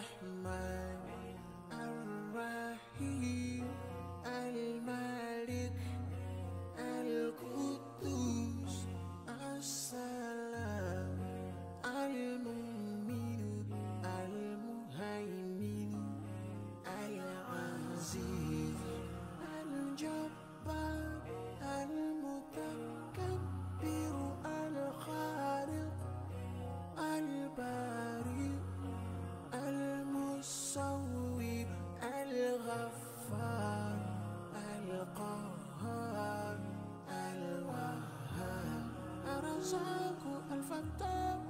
الرحمن الرحيم الملك القدوس السلام المؤمن المهيمن العزيز الجبار المتكبر الخالق البارئ المصور الغفار القهار الوهاب الرزاق الفتاح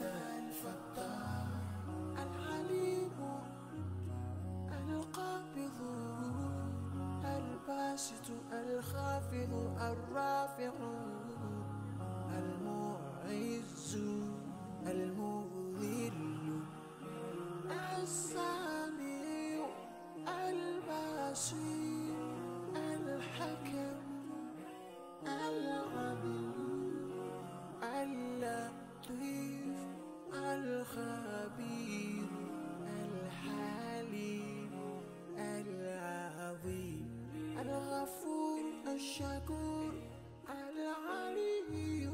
الفتاح العليم القابض الباسط الخافض الرافع المعز المذل السميع البصير الحكم العليم اللطيف الخبير الحليم العظيم الغفور الشكور العلي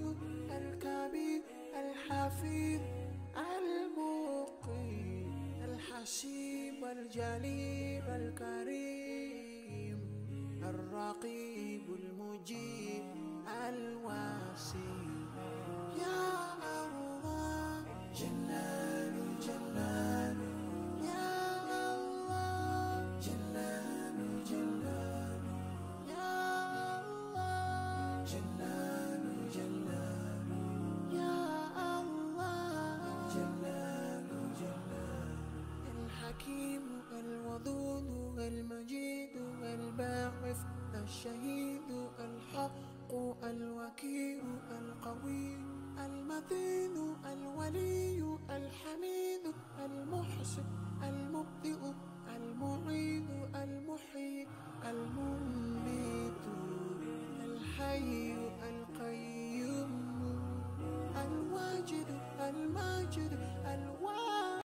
الكبير الحفيظ المقيم الحسيب الجليل الكريم الرقيب المجيب الواسع يا الله جلال جلال يا الله جلال جلال يا الله جلال جلال يا الله جلال جلال الحكيم الودود المجيد الباعث الشهيد الحق الوكيل القوي المتين الولي الحميد